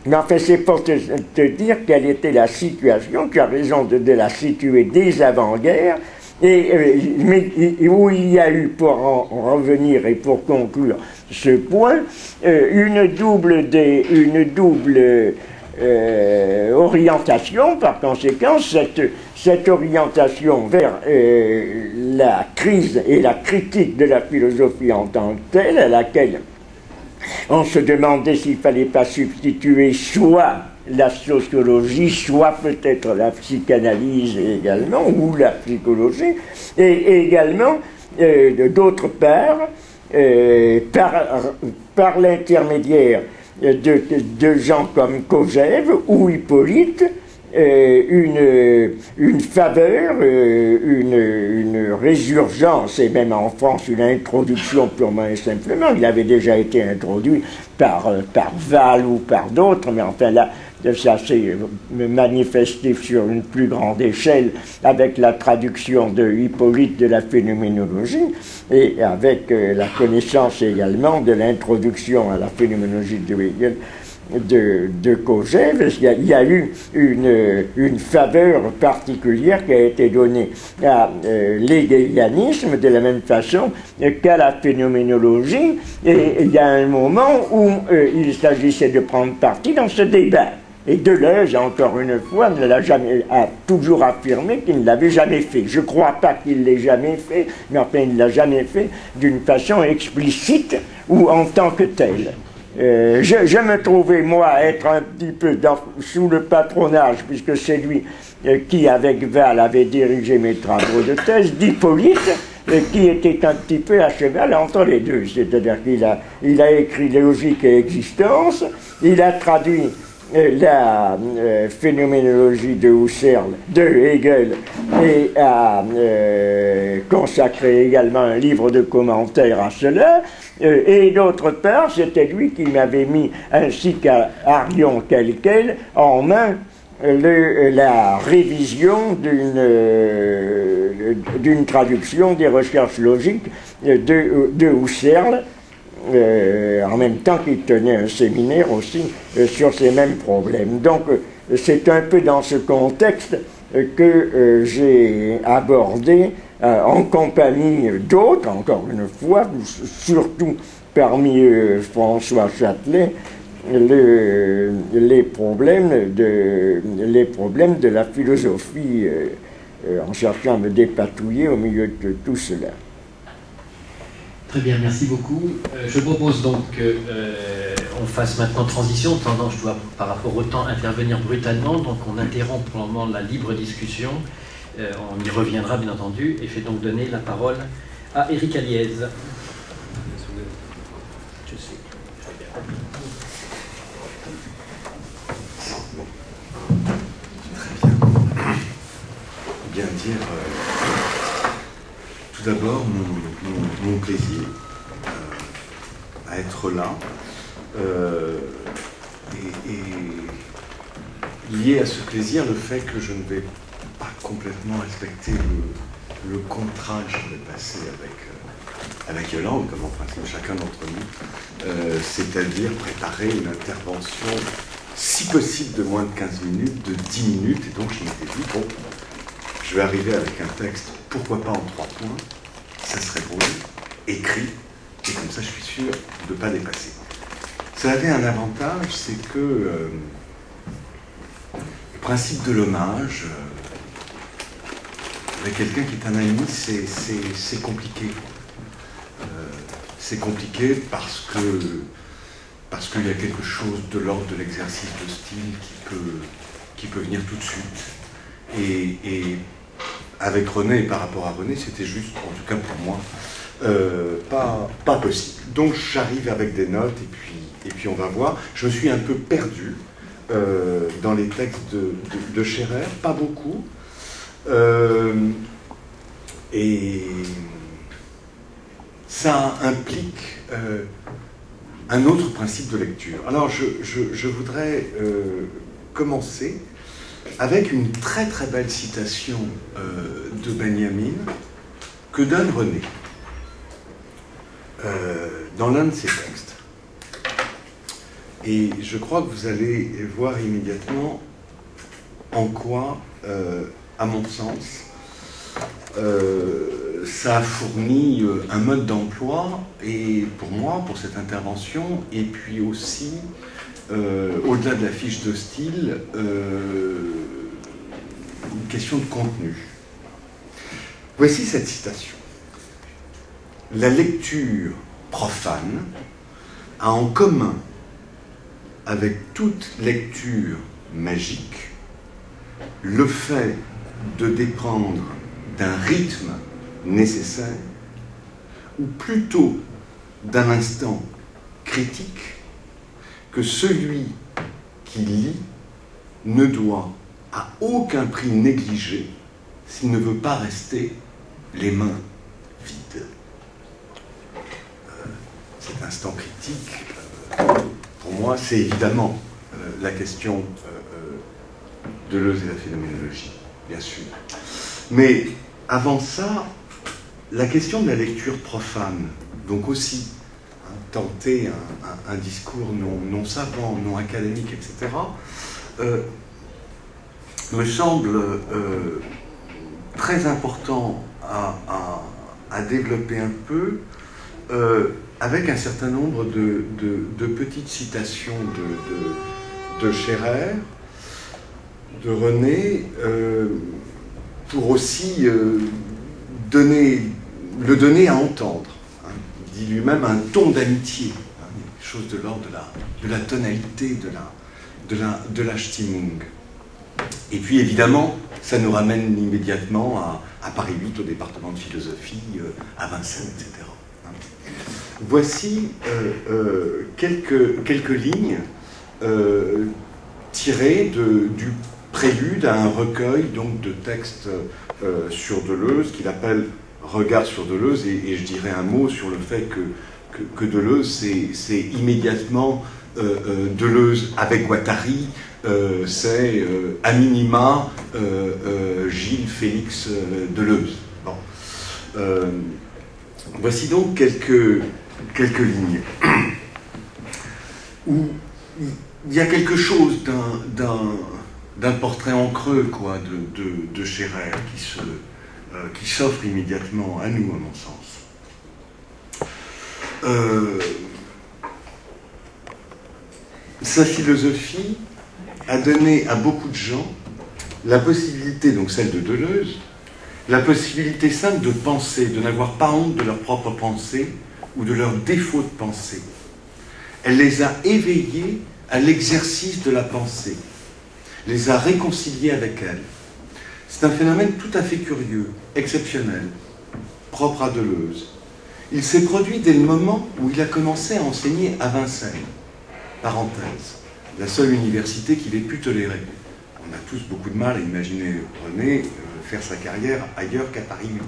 Mais enfin, c'est pour te dire quelle était la situation, tu as raison de la situer dès avant-guerre, mais où il y a eu, pour en revenir et pour conclure ce point, une double orientation, par conséquent, cette orientation vers la crise et la critique de la philosophie en tant que telle, à laquelle on se demandait s'il ne fallait pas substituer soit la sociologie, soit peut-être la psychanalyse également, ou la psychologie, et également, d'autre part, par l'intermédiaire de gens comme Kojève ou Hippolyte, une faveur, une résurgence, et même en France une introduction purement et simplement. Il avait déjà été introduit par Val ou par d'autres, mais enfin là, ça s'est manifesté sur une plus grande échelle avec la traduction de Hippolyte de la phénoménologie et avec la connaissance également de l'introduction à la phénoménologie de Hegel de Kojève. Il y a eu une faveur particulière qui a été donnée à l'hégélianisme de la même façon qu'à la phénoménologie, et il y a un moment où il s'agissait de prendre parti dans ce débat. Et Deleuze, encore une fois, a toujours affirmé qu'il ne l'avait jamais fait. Je ne crois pas qu'il l'ait jamais fait, mais enfin il ne l'a jamais fait d'une façon explicite ou en tant que telle. Je me trouvais, moi, être un petit peu sous le patronage, puisque c'est lui qui, avec Val, avait dirigé mes travaux de thèse, d'Hippolyte, qui était un petit peu à cheval entre les deux. C'est-à-dire qu'il a écrit Logique et Existence, il a traduit la phénoménologie de Husserl, de Hegel, et a consacré également un livre de commentaires à cela. Et d'autre part, c'était lui qui m'avait mis, ainsi qu'à Arion Kelkel, en main la révision d'une traduction des recherches logiques de Husserl, en même temps qu'il tenait un séminaire aussi sur ces mêmes problèmes. Donc c'est un peu dans ce contexte que j'ai abordé en compagnie d'autres, encore une fois, surtout parmi François Châtelet, les problèmes de la philosophie, en cherchant à me dépatouiller au milieu de tout cela. Très bien, merci beaucoup. Je propose donc qu'on fasse maintenant transition. Tendant, je dois par rapport au temps intervenir brutalement, donc on interrompt pour le moment la libre discussion. On y reviendra bien entendu, et je vais donc donner la parole à Éric Aliez. Je sais. Bien dire tout d'abord mon plaisir à être là et lié à ce plaisir le fait que je ne vais pas complètement respecter le contrat que j'avais passé avec Yolande, comme en principe chacun d'entre nous, c'est-à-dire préparer une intervention si possible de moins de 15 minutes, de 10 minutes, et donc je m'étais dit, bon, je vais arriver avec un texte, pourquoi pas en 3 points, ça serait beau, écrit, et comme ça je suis sûr de ne pas dépasser. Ça avait un avantage, c'est que le principe de l'hommage, avec quelqu'un qui est un ami, c'est compliqué. C'est compliqué parce qu'il y a quelque chose de l'ordre de l'exercice de style qui peut venir tout de suite. Et avec René et par rapport à René, c'était juste, en tout cas pour moi, pas possible. Donc j'arrive avec des notes et puis on va voir. Je me suis un peu perdu dans les textes de Scherrer, pas beaucoup. Et ça implique un autre principe de lecture. Alors je voudrais commencer avec une très très belle citation de Benjamin que donne René dans l'un de ses textes. Et je crois que vous allez voir immédiatement en quoi, à mon sens, ça a fourni un mode d'emploi, et pour moi, pour cette intervention, et puis aussi, au-delà de la fiche de style, une question de contenu. Voici cette citation. La lecture profane a en commun avec toute lecture magique le fait de dépendre d'un rythme nécessaire, ou plutôt d'un instant critique que celui qui lit ne doit à aucun prix négliger s'il ne veut pas rester les mains vides. Cet instant critique, pour moi, c'est évidemment la question Deleuze et la phénoménologie, bien sûr. Mais avant ça, la question de la lecture profane, donc aussi tenter un discours non savant, non académique, etc., me semble très important à développer un peu, avec un certain nombre de petites citations de Scherrer, de René, pour aussi le donner à entendre. Il dit lui-même un ton d'amitié, quelque chose de l'ordre de la tonalité de la Stimmung. Et puis évidemment, ça nous ramène immédiatement à Paris 8, au département de philosophie, à Vincennes, etc. Voici quelques lignes tirées du prélude à un recueil donc, de textes sur Deleuze qu'il appelle Regard sur Deleuze, et je dirais un mot sur le fait que Deleuze, c'est immédiatement Deleuze avec Guattari, c'est à minima Gilles Félix Deleuze. Bon. Voici donc quelques lignes où il y a quelque chose d'un portrait en creux, quoi, de Scherrer qui s'offre immédiatement à nous, à mon sens. Sa philosophie a donné à beaucoup de gens la possibilité, donc celle de Deleuze, la possibilité simple de penser, de n'avoir pas honte de leur propre pensée ou de leur défaut de pensée. Elle les a éveillés à l'exercice de la pensée, les a réconciliés avec elle. C'est un phénomène tout à fait curieux, exceptionnel, propre à Deleuze. Il s'est produit dès le moment où il a commencé à enseigner à Vincennes. Parenthèse, la seule université qu'il ait pu tolérer. On a tous beaucoup de mal à imaginer René faire sa carrière ailleurs qu'à Paris 8.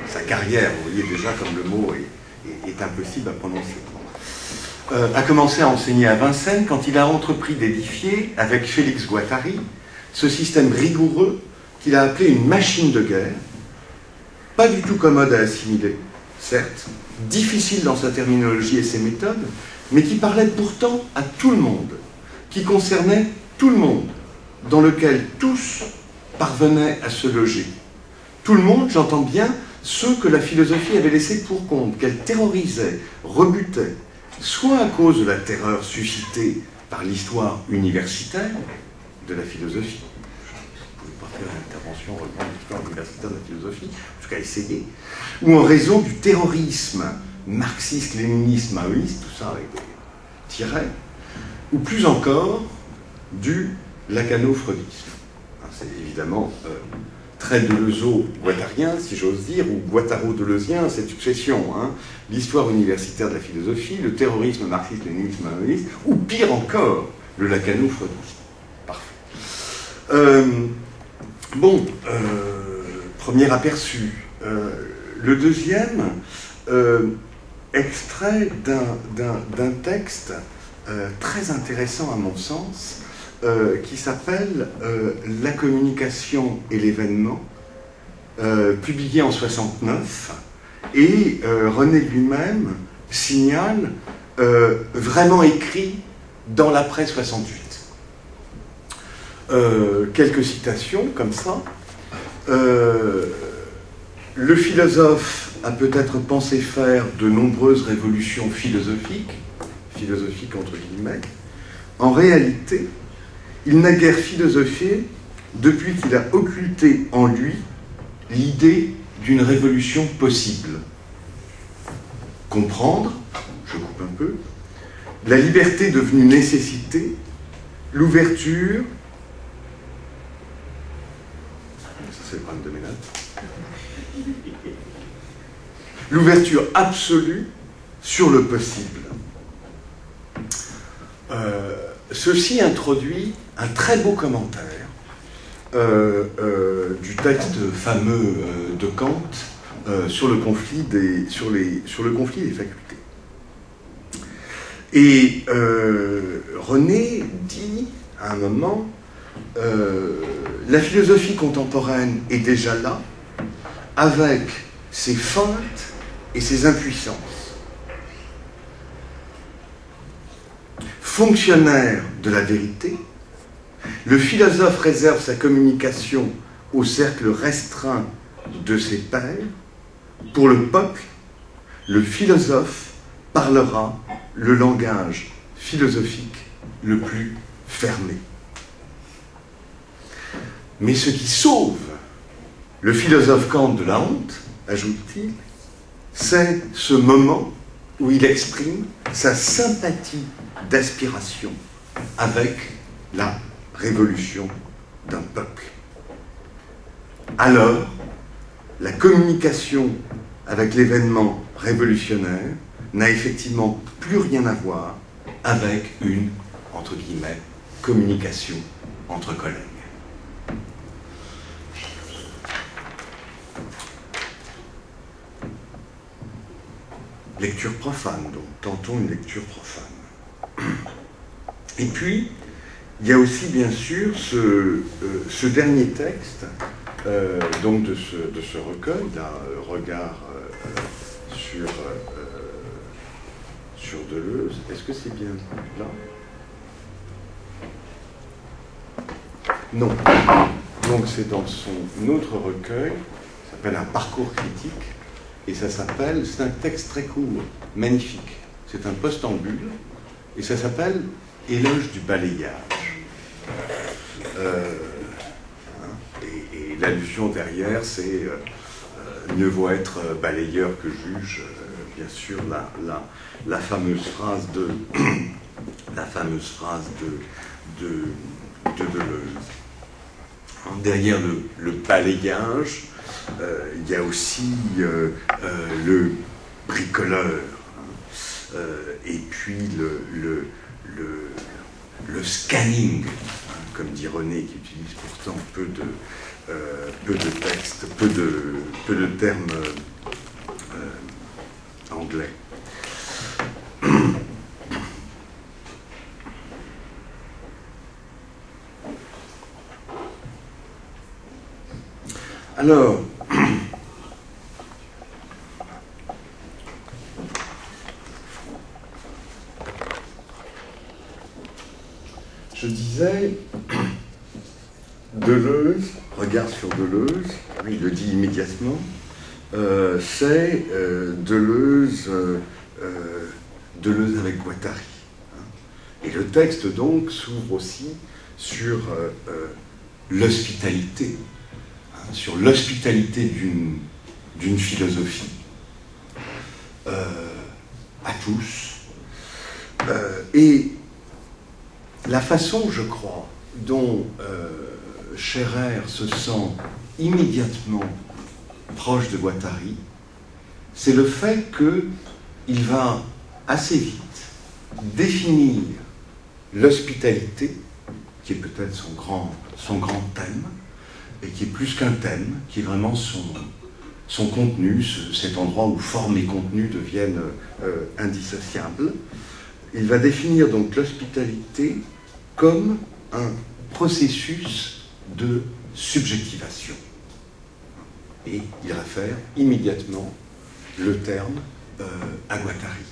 Sa carrière, vous voyez déjà comme le mot est impossible à prononcer. A commencé à enseigner à Vincennes quand il a entrepris d'édifier, avec Félix Guattari, ce système rigoureux qu'il a appelé une machine de guerre, pas du tout commode à assimiler, certes, difficile dans sa terminologie et ses méthodes, mais qui parlait pourtant à tout le monde, qui concernait tout le monde, dans lequel tous parvenaient à se loger. Tout le monde, j'entends bien, ceux que la philosophie avait laissés pour compte, qu'elle terrorisait, rebutait, soit à cause de la terreur suscitée par l'histoire universitaire de la philosophie. Je ne pouvais pas faire une intervention reprendre l'histoire universitaire de la philosophie, en tout cas essayer, ou en raison du terrorisme marxiste, léniniste, maoïste, tout ça avec des tirets, ou plus encore du lacano-freudisme. C'est évidemment très deleuzo-guattarien, si j'ose dire, ou guattaro-deleuzien, cette succession. L'histoire universitaire de la philosophie, le terrorisme marxiste, léniniste, maoïste, ou pire encore, le lacano-freudisme. Parfait. Premier aperçu. Le deuxième, extrait d'un texte très intéressant à mon sens, qui s'appelle « La communication et l'événement », publié en 1969, et René lui-même signale, vraiment écrit dans l'après 68. Quelques citations comme ça. Le philosophe a peut-être pensé faire de nombreuses révolutions philosophiques entre guillemets. En réalité, il n'a guère philosophé depuis qu'il a occulté en lui l'idée d'une révolution possible. Comprendre, je coupe un peu, la liberté devenue nécessité, l'ouverture, ça c'est le problème de mes notes, l'ouverture absolue sur le possible. Ceci introduit un très beau commentaire du texte fameux de Kant sur le conflit des facultés. Et René dit à un moment, la philosophie contemporaine est déjà là, avec ses feintes et ses impuissances. Fonctionnaire de la vérité, le philosophe réserve sa communication au cercle restreint de ses pairs. Pour le peuple, le philosophe parlera le langage philosophique le plus fermé. Mais ce qui sauve le philosophe Kant de la honte, ajoute-t-il, c'est ce moment où il exprime sa sympathie d'aspiration avec la révolution d'un peuple. Alors, la communication avec l'événement révolutionnaire n'a effectivement plus rien à voir avec une, entre guillemets, communication entre collègues. Lecture profane, donc tentons une lecture profane. Et puis, il y a aussi bien sûr ce dernier texte donc de ce recueil, d'un regard sur Deleuze. Est-ce que c'est bien là? Non. Donc c'est dans son autre recueil, ça s'appelle Un parcours critique, et ça s'appelle, c'est un texte très court, magnifique. C'est un postambule, et ça s'appelle Éloge du balayage. Et l'allusion derrière, c'est mieux vaut être balayeur que juge. Bien sûr, la fameuse phrase de Deleuze. Derrière le balayage, il y a aussi le bricoleur, et puis le scanning, comme dit René, qui utilise pourtant peu de textes, peu de termes anglais. Alors, je disais, Deleuze, regard sur Deleuze, il le dit immédiatement, c'est Deleuze avec Guattari. Et le texte donc s'ouvre aussi sur l'hospitalité, sur l'hospitalité d'une philosophie à tous, et la façon, je crois, dont Scherrer se sent immédiatement proche de Guattari, c'est le fait qu'il va assez vite définir l'hospitalité, qui est peut-être son grand thème, et qui est plus qu'un thème, qui est vraiment son contenu, cet endroit où forme et contenu deviennent indissociables. Il va définir donc l'hospitalité comme un processus de subjectivation. Et il réfère immédiatement le terme à Guattari.